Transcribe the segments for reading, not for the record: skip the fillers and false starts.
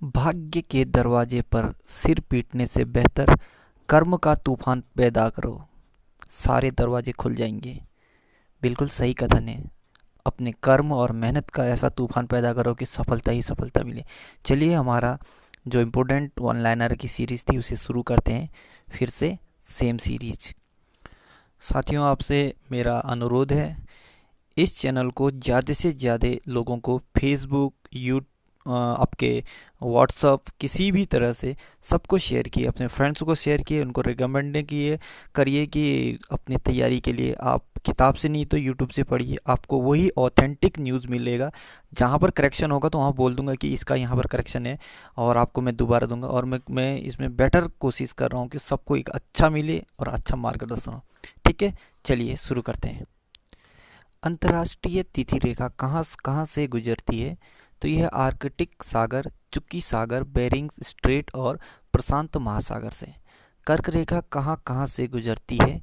भाग्य के दरवाजे पर सिर पीटने से बेहतर कर्म का तूफान पैदा करो, सारे दरवाजे खुल जाएंगे। बिल्कुल सही कथन है। अपने कर्म और मेहनत का ऐसा तूफान पैदा करो कि सफलता ही सफलता मिले। चलिए हमारा जो इम्पोर्टेंट वन लाइनर की सीरीज़ थी उसे शुरू करते हैं फिर से, सेम सीरीज। साथियों, आपसे मेरा अनुरोध है, इस चैनल को ज़्यादा से ज़्यादा लोगों को फेसबुक, आपके व्हाट्सअप, किसी भी तरह से सबको शेयर किए, अपने फ्रेंड्स को शेयर किए, उनको रिकमेंड किए करिए कि अपनी तैयारी के लिए आप किताब से नहीं तो यूट्यूब से पढ़िए। आपको वही ऑथेंटिक न्यूज़ मिलेगा। जहाँ पर करेक्शन होगा तो वहाँ बोल दूंगा कि इसका यहाँ पर करेक्शन है, और आपको मैं दोबारा दूंगा। और मैं इसमें बेटर कोशिश कर रहा हूँ कि सबको एक अच्छा मिले और अच्छा मार्गदर्शन हो। ठीक है, चलिए शुरू करते हैं। अंतर्राष्ट्रीय तिथि रेखा कहाँ कहाँ से गुजरती है? तो यह आर्कटिक सागर, चुक्की सागर, बेरिंग स्ट्रेट और प्रशांत महासागर से। कर्क रेखा कहाँ कहाँ से गुजरती है?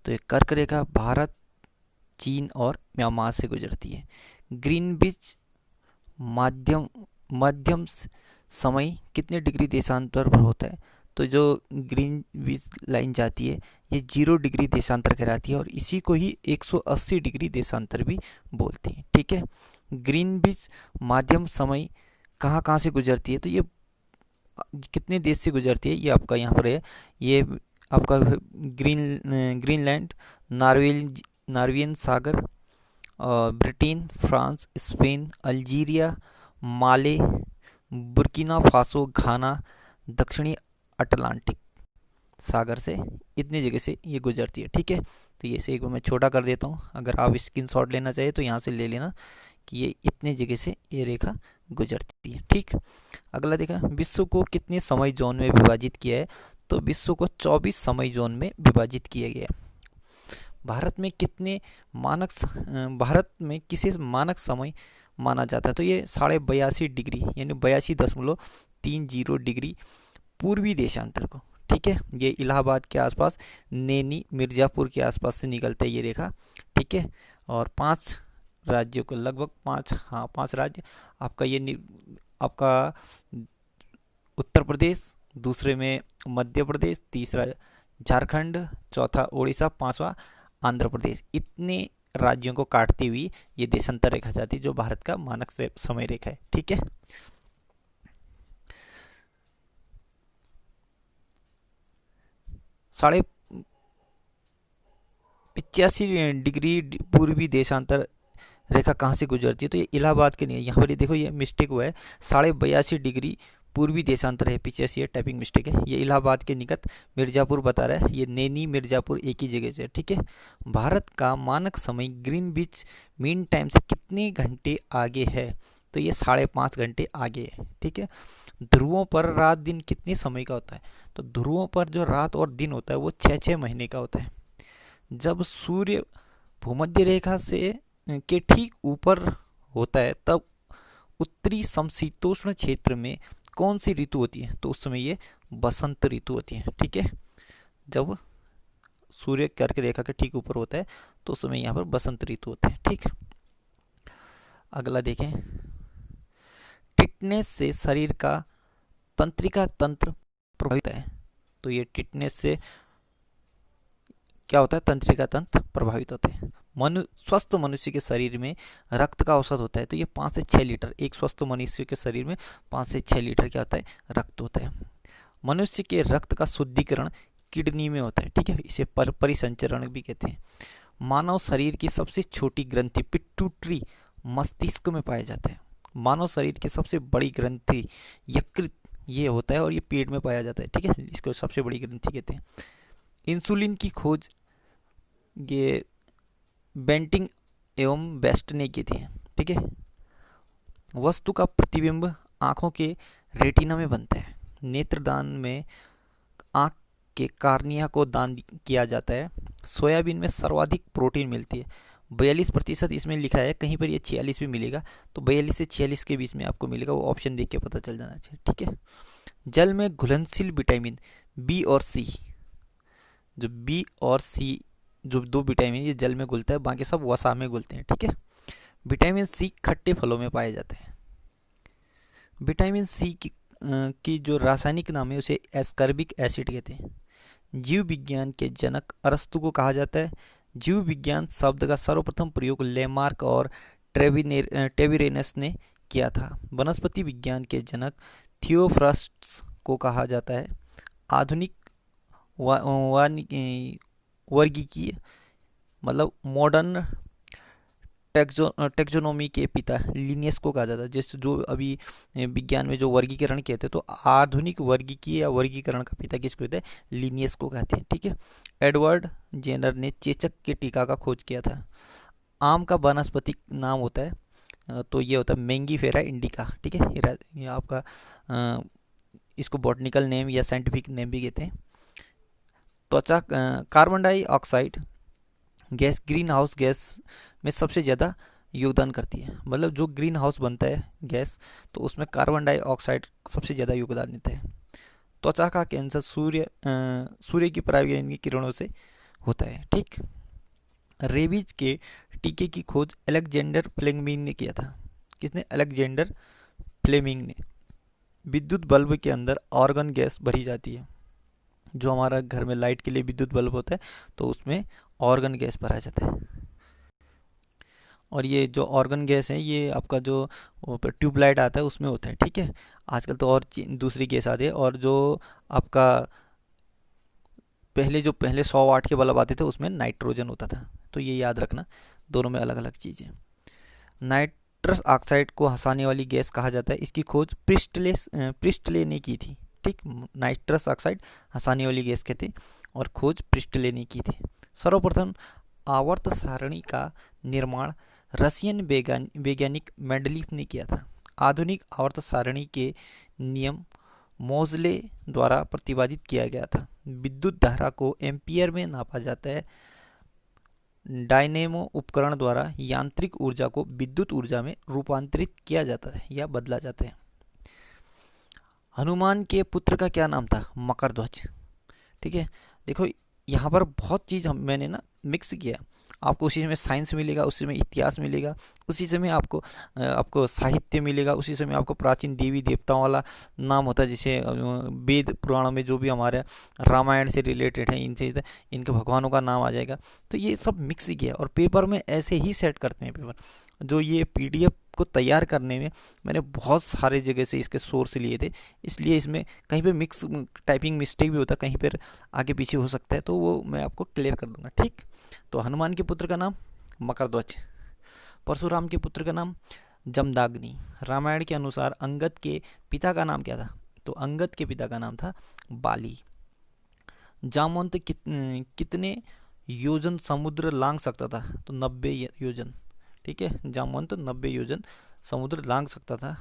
तो ये कर्क रेखा भारत, चीन और म्यांमार से गुजरती है। ग्रीनविच माध्यम मध्यम समय कितने डिग्री देशांतर पर होता है? तो जो ग्रीनविच लाइन जाती है ये 0 डिग्री देशांतर कहलाती है, और इसी को ही 180 डिग्री देशांतर भी बोलते हैं। ठीक है, ग्रीनविच माध्यम समय कहाँ कहाँ से गुजरती है? तो ये कितने देश से गुजरती है ये आपका यहाँ पर है। ये आपका ग्रीनलैंड, नार्वेल नार्वियन सागर, ब्रिटेन, फ्रांस, स्पेन, अल्जीरिया, माले, बुर्किना फासो, घाना, दक्षिणी अटलांटिक सागर से, इतनी जगह से ये गुजरती है। ठीक है, तो ये से एक बार मैं छोटा कर देता हूँ। अगर आप स्क्रीनशॉट लेना चाहिए तो यहाँ से ले लेना कि ये इतने जगह से ये रेखा गुजरती है। ठीक, अगला देखा, विश्व को कितने समय जोन में विभाजित किया है? तो विश्व को 24 समय जोन में विभाजित किया गया है। भारत में भारत में किसे मानक समय माना जाता है? तो ये 82.82 डिग्री यानी 82.30 डिग्री पूर्वी देशांतर को। ठीक है, ये इलाहाबाद के आसपास, नैनी, मिर्ज़ापुर के आसपास से निकलता है ये रेखा। ठीक है, और 5 राज्यों को लगभग 5 राज्य आपका आपका उत्तर प्रदेश, दूसरे में मध्य प्रदेश, तीसरा झारखंड, चौथा उड़ीसा, पांचवा आंध्र प्रदेश, इतने राज्यों को काटती हुई ये देशांतर रेखा जाती है जो भारत का मानक समय रेखा है। ठीक है, साढ़े 85 डिग्री पूर्वी देशांतर रेखा कहाँ से गुजरती है? तो ये इलाहाबाद के नहीं है, यहाँ पर ये देखो ये मिस्टेक हुआ है। 82.82 डिग्री पूर्वी देशांतर है, पीछे से ये टाइपिंग मिस्टेक है। ये इलाहाबाद के निकट मिर्ज़ापुर बता रहा है, ये नैनी मिर्ज़ापुर एक ही जगह से है। ठीक है, भारत का मानक समय ग्रीनविच मीन टाइम से कितने घंटे आगे है? तो ये 5.5 घंटे आगे है। ठीक है, ध्रुवों पर रात दिन कितने समय का होता है? तो ध्रुवों पर जो रात और दिन होता है वो 6-6 महीने का होता है। जब सूर्य भूमध्य रेखा से के ठीक ऊपर होता है तब उत्तरी समशीतोष्ण क्षेत्र में कौन सी ऋतु होती है? तो उस समय ये बसंत ऋतु होती है। ठीक है, जब सूर्य कर्क रेखा के ठीक ऊपर होता है तो उस समय यहाँ पर बसंत ऋतु होता है। ठीक, अगला देखें, टिटनेस से शरीर का तंत्रिका तंत्र प्रभावित है। तो ये टिटनेस से क्या होता है? तंत्रिका तंत्र प्रभावित होते हैं। स्वस्थ मनुष्य के शरीर में रक्त का औसत होता है तो ये 5 से 6 लीटर, एक स्वस्थ मनुष्य के शरीर में 5 से 6 लीटर क्या होता है? रक्त होता है। मनुष्य के रक्त का शुद्धिकरण किडनी में होता है। ठीक है, इसे परिसंचरण भी कहते हैं। मानव शरीर की सबसे छोटी ग्रंथि पिट्यूटरी मस्तिष्क में पाया जाता है। मानव शरीर की सबसे बड़ी ग्रंथि यकृत ये होता है और ये पेट में पाया जाता है। ठीक है, इसको सबसे बड़ी ग्रंथि कहते हैं। इंसुलिन की खोज ये बेंटिंग एवं बेस्ट ने की थी। ठीक है, वस्तु का प्रतिबिंब आंखों के रेटिना में बनता है। नेत्रदान में आंख के कार्निया को दान किया जाता है। सोयाबीन में सर्वाधिक प्रोटीन मिलती है, 42% इसमें लिखा है, कहीं पर ये 46 भी मिलेगा। तो 42 से 46 के बीच में आपको मिलेगा, वो ऑप्शन देख के पता चल जाना चाहिए। ठीक है, जल में घुलनशील विटामिन बी और सी, जो बी और सी जो दो विटामिन ये जल में घुलता है, बाकी सब वसा में घुलते हैं। ठीक है, विटामिन सी खट्टे फलों में पाए जाते हैं। विटामिन सी की की जो रासायनिक नाम है उसे एस्कर्बिक एसिड कहते हैं। जीव विज्ञान के जनक अरस्तु को कहा जाता है। जीव विज्ञान शब्द का सर्वप्रथम प्रयोग लेमार्क और टेविरेनस ने किया था। वनस्पति विज्ञान के जनक थियोफ्रस्टस को कहा जाता है। आधुनिक वर्गीकीय मतलब मॉडर्न टेक्सोनोमी के पिता लिनियस को कहा जाता है। जैसे जो अभी विज्ञान में जो वर्गीकरण कहते हैं, तो आधुनिक वर्गीकीय या वर्गीकरण का पिता किसको कहते हैं? लिनियस को कहते हैं। ठीक है। एडवर्ड जेनर ने चेचक के टीका का खोज किया था। आम का वनस्पतिक नाम होता है तो ये होता है मैंगीफेरा इंडिका। ठीक है, ये आपका इसको बॉटनिकल नेम या साइंटिफिक नेम भी कहते हैं। त्वचा carbon dioxide gas green house gas में सबसे ज़्यादा योगदान करती है। मतलब जो ग्रीन हाउस बनता है गैस, तो उसमें कार्बन डाइऑक्साइड सबसे ज़्यादा योगदान देता है। त्वचा का कैंसर सूर्य की पराबैंगनी किरणों से होता है। ठीक। रेबीज के टीके की खोज अलेक्जेंडर फ्लेमिंग ने किया था। किसने? अलेक्जेंडर फ्लेमिंग ने। विद्युत बल्ब के अंदर आर्गन गैस भरी जाती है। जो हमारा घर में लाइट के लिए विद्युत बल्ब होता है, तो उसमें आर्गन गैस भरा जाता है। और ये जो आर्गन गैस है, ये आपका जो ट्यूबलाइट आता है उसमें होता है। ठीक है। आजकल तो और दूसरी गैस आती है। और जो आपका पहले 100 वाट के बल्ब आते थे, उसमें नाइट्रोजन होता था। तो ये याद रखना, दोनों में अलग अलग चीज़ें। नाइट्रस ऑक्साइड को हंसाने वाली गैस कहा जाता है। इसकी खोज प्रिस्टले ने की थी। ठीक। नाइट्रस ऑक्साइड हंसाने वाली गैस कहते हैं और खोज प्रिस्टले ने की थी। सर्वप्रथम आवर्त सारणी का निर्माण रशियन वैज्ञानिक मेंडलीफ ने किया था। आधुनिक आवर्त सारणी के नियम मोजले द्वारा प्रतिपादित किया गया था। विद्युत धारा को एम्पियर में नापा जाता है। डायनेमो उपकरण द्वारा यांत्रिक ऊर्जा को विद्युत ऊर्जा में रूपांतरित किया जाता है या बदला जाता है। हनुमान के पुत्र का क्या नाम था? मकरध्वज। ठीक है। देखो यहाँ पर बहुत चीज़ मैंने ना मिक्स किया। आपको उसी में साइंस मिलेगा, उसी में इतिहास मिलेगा, उसी समय आपको साहित्य मिलेगा, उसी समय आपको प्राचीन देवी देवताओं वाला नाम होता है। जैसे वेद पुराणों में जो भी हमारे रामायण से रिलेटेड है, इनके भगवानों का नाम आ जाएगा। तो ये सब मिक्स किया और पेपर में ऐसे ही सेट करते हैं पेपर। जो ये पीडीएफ को तैयार करने में मैंने बहुत सारे जगह से इसके सोर्स लिए थे, इसलिए इसमें कहीं पे मिक्स टाइपिंग मिस्टेक भी होता है, कहीं पर आगे पीछे हो सकता है, तो वो मैं आपको क्लियर कर दूंगा। ठीक। तो हनुमान के पुत्र का नाम मकरध्वज। परशुराम के पुत्र का नाम जमदाग्नि। रामायण के अनुसार अंगद के पिता का नाम क्या था? तो अंगद के पिता का नाम था बाली। जामवंत कितने योजन समुद्र लांघ सकता था? तो 90 योजन। ठीक है। जामवंत 90 योजन समुद्र लांघ सकता था।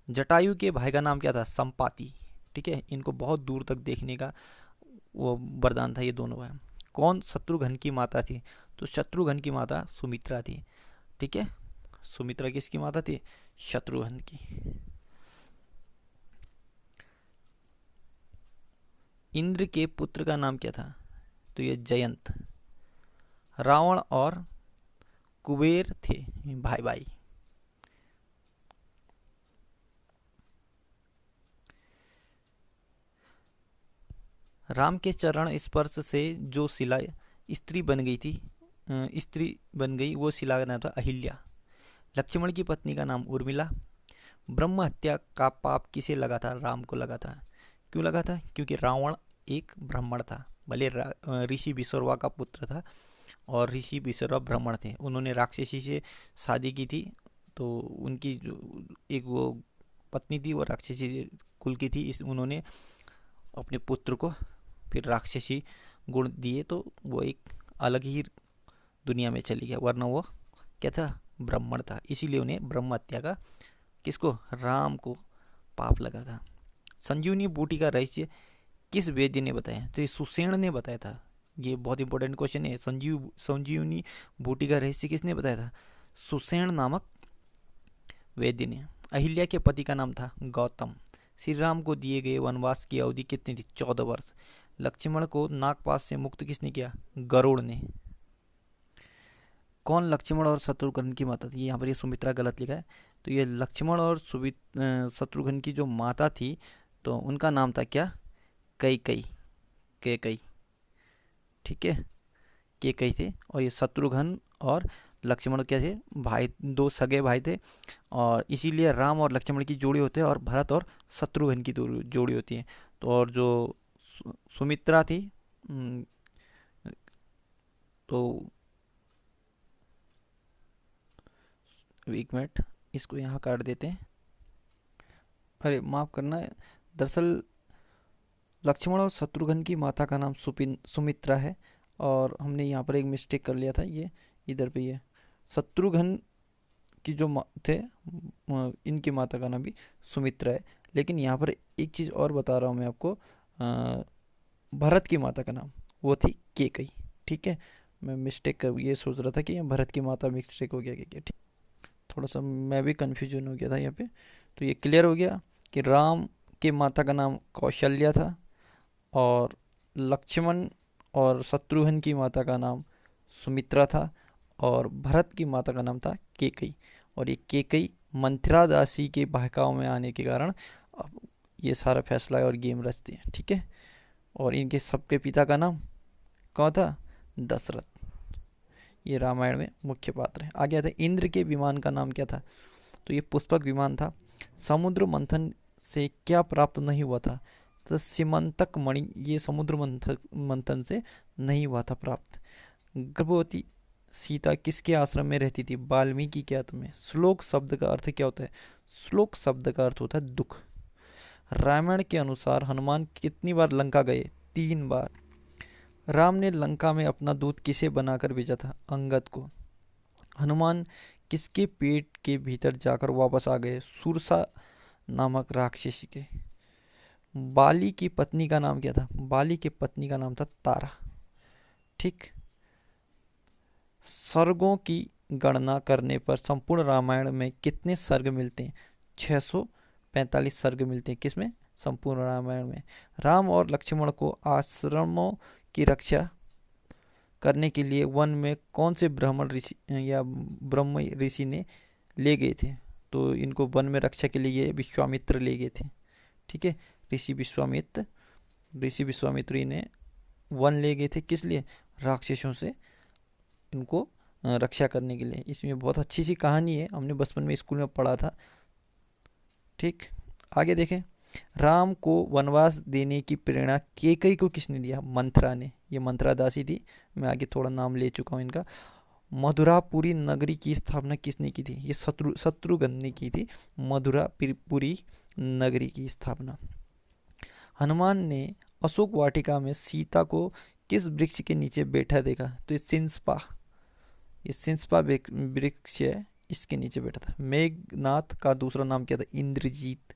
जटायु के भाई का नाम क्या था? संपाति। ठीक है। इनको बहुत दूर तक देखने का वो वरदान था, ये दोनों भाई। कौन शत्रुघ्न की माता थी? तो शत्रुघ्न की माता सुमित्रा थी। ठीक है। सुमित्रा किसकी माता थी? शत्रुघ्न की। इंद्र के पुत्र का नाम क्या था? तो ये जयंत। रावण और कुबेर थे भाई भाई। राम के चरण स्पर्श से जो शिला स्त्री बन गई, वो शिला का नाम था अहिल्या। लक्ष्मण की पत्नी का नाम उर्मिला। ब्रह्म हत्या का पाप किसे लगा था? राम को लगा था। क्यों लगा था? क्योंकि रावण एक ब्राह्मण था, भले ऋषि विश्रवा का पुत्र था, और ऋषि विश्रवा ब्राह्मण थे। उन्होंने राक्षसी से शादी की थी, तो उनकी जो एक वो पत्नी थी वो राक्षसी कुल की थी। उन्होंने अपने पुत्र को फिर राक्षसी गुण दिए, तो वो एक अलग ही दुनिया में चली गया, वरना वो क्या था? ब्राह्मण था। इसीलिए उन्हें ब्रह्म हत्या का, किसको? राम को पाप लगा था। संजीवनी बूटी का रहस्य किस वैद्य ने बताया? तो ये सुसेन ने बताया था। ये बहुत इंपॉर्टेंट क्वेश्चन है। संजीवनी बूटी का रहस्य किसने बताया था? सुसेन नामक वैद्य ने। अहिल्या के पति का नाम था गौतम। श्री राम को दिए गए वनवास की अवधि कितनी थी? 14 वर्ष। लक्ष्मण को नागपाश से मुक्त किसने किया? गरुड़ ने। कौन लक्ष्मण और शत्रुघ्न की माता थी? यहाँ पर ये सुमित्रा गलत लिखा है, तो ये लक्ष्मण और शत्रुघ्न की जो माता थी, तो उनका नाम था क्या? कैकई। कैकई, ठीक है, कैकई थे। और ये शत्रुघ्न और लक्ष्मण क्या थे? भाई, दो सगे भाई थे। और इसीलिए राम और लक्ष्मण की जोड़ी होते हैं और भरत और शत्रुघ्न की जोड़ी होती है। तो और जो सुमित्रा थी, उम, तो एक मिनट, इसको यहाँ काट देते हैं। अरे माफ़ करना, दरअसल लक्ष्मण और शत्रुघ्न की माता का नाम सुमित्रा है। और हमने यहाँ पर एक मिस्टेक कर लिया था, ये इधर पे ये शत्रुघ्न की जो थे, इनकी माता का नाम भी सुमित्रा है। लेकिन यहाँ पर एक चीज़ और बता रहा हूँ मैं आपको, भरत की माता का नाम वो थी केकई। ठीक है, मैं मिस्टेक कर ये सोच रहा था कि ये भरत की माता, मिस्टेक हो गया क्या? ठीक, थोड़ा सा मैं भी कन्फ्यूजन हो गया था यहाँ पे। तो ये क्लियर हो गया कि राम के माता का नाम कौशल्या था, और लक्ष्मण और शत्रुघ्न की माता का नाम सुमित्रा था, और भरत की माता का नाम था केकई। और ये केकई मंथरा दासी के बहकाव में आने के कारण अब ये सारा फैसला और गेम रचते हैं। ठीक है, और इनके सबके पिता का नाम कौन था? दशरथ। ये रामायण में मुख्य पात्र है। आगे आता है, इंद्र के विमान का नाम क्या था? तो ये पुष्पक विमान था। समुद्र मंथन से क्या प्राप्त नहीं हुआ था? तो सीमंतक मणि, ये समुद्र मंथन से नहीं हुआ था प्राप्त। गर्भवती सीता किसके आश्रम में रहती थी? वाल्मीकि के आश्रम में। श्लोक शब्द का अर्थ क्या होता है? श्लोक शब्द का अर्थ होता है दुख। रामायण के अनुसार हनुमान कितनी बार लंका गए? 3 बार। राम ने लंका में अपना दूत किसे बनाकर भेजा था? अंगद को। हनुमान किसके पेट के भीतर जाकर वापस आ गए? सुरसा नामक राक्षसी के। बाली की पत्नी का नाम क्या था? बाली की पत्नी का नाम था तारा। ठीक, सर्गों की गणना करने पर संपूर्ण रामायण में कितने सर्ग मिलते हैं? 645 सर्ग मिलते हैं। किसमें? संपूर्ण रामायण में। राम और लक्ष्मण को आश्रमों की रक्षा करने के लिए वन में कौन से ब्राह्मण ऋषि या ब्रह्म ऋषि ने ले गए थे? तो इनको वन में रक्षा के लिए विश्वामित्र ले गए थे। ठीक है, ऋषि विश्वामित्र, ऋषि विश्वामित्री ने वन ले गए थे, किस लिए? राक्षसों से इनको रक्षा करने के लिए। इसमें बहुत अच्छी सी कहानी है, हमने बचपन में स्कूल में पढ़ा था। ठीक, आगे देखें। राम को वनवास देने की प्रेरणा केकई को किसने दिया? मंथरा ने। ये मंथरा दासी थी, मैं आगे थोड़ा नाम ले चुका हूँ इनका। मधुरापुरी नगरी की स्थापना किसने की थी? ये शत्रुघ्न ने की थी, मधुरापुरी नगरी की स्थापना। हनुमान ने अशोक वाटिका में सीता को किस वृक्ष के नीचे बैठा देखा? तो ये सिंसपा वृक्ष है, इसके नीचे बैठा था। मेघनाथ का दूसरा नाम क्या था? इंद्रजीत।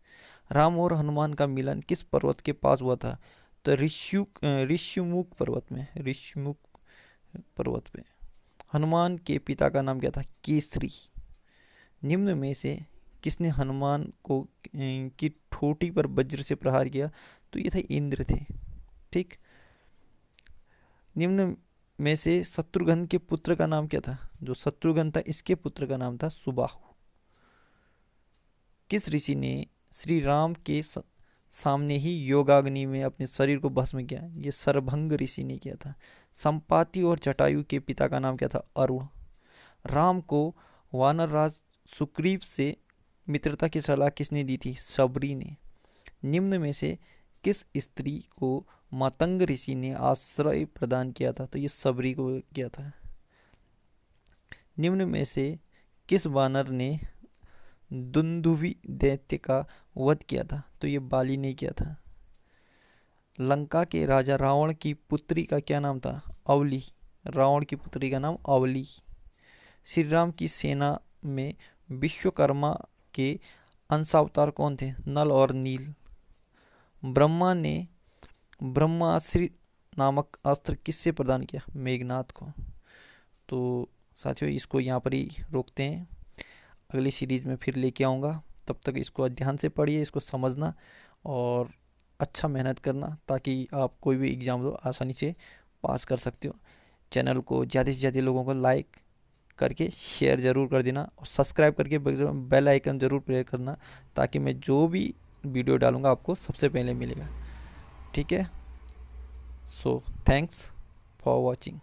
राम और हनुमान का मिलन किस पर्वत के पास हुआ था? तो ऋष्यमुख पर्वत में, ऋष्यमुख पर्वत पे। हनुमान के पिता का नाम क्या था? केसरी। निम्न में से किसने हनुमान को की ठोटी पर वज्र से प्रहार किया? तो ये थे इंद्र थे। ठीक, निम्न में से शत्रुघ्न के पुत्र का नाम क्या था? जो शत्रुघ्न था, इसके पुत्र का नाम था सुबाहु। किस ऋषि ने श्री राम के सामने ही योगाग्नि में अपने शरीर को भस्म किया? ये सरभंग ऋषि ने किया था। संपाति और जटायु के पिता का नाम क्या था? अरुण। राम को वानर राज सुग्रीव से मित्रता की सलाह किसने दी थी? सबरी ने। निम्न में से किस स्त्री को मातंग ऋषि ने आश्रय प्रदान किया था? तो ये सबरी को किया था। निम्न में से किस वानर ने दुंदुभि दैत्य का वध किया था? तो ये बाली ने किया था। लंका के राजा रावण की पुत्री का क्या नाम था? अवली। रावण की पुत्री का नाम अवली। श्री राम की सेना में विश्वकर्मा के अंशावतार कौन थे? नल और नील। ब्रह्मा ने ब्रह्मास्त्र नामक अस्त्र किससे प्रदान किया? मेघनाथ को। तो साथियों, इसको यहाँ पर ही रोकते हैं, अगली सीरीज में फिर लेके आऊँगा। तब तक इसको ध्यान से पढ़िए, इसको समझना और अच्छा मेहनत करना, ताकि आप कोई भी एग्ज़ाम दो आसानी से पास कर सकते हो। चैनल को ज़्यादा से ज़्यादा लोगों को लाइक करके शेयर ज़रूर कर देना और सब्सक्राइब करके बेल आइकन ज़रूर प्रेस करना, ताकि मैं जो भी वीडियो डालूँगा आपको सबसे पहले मिलेगा। ठीक है, सो थैंक्स फॉर वॉचिंग।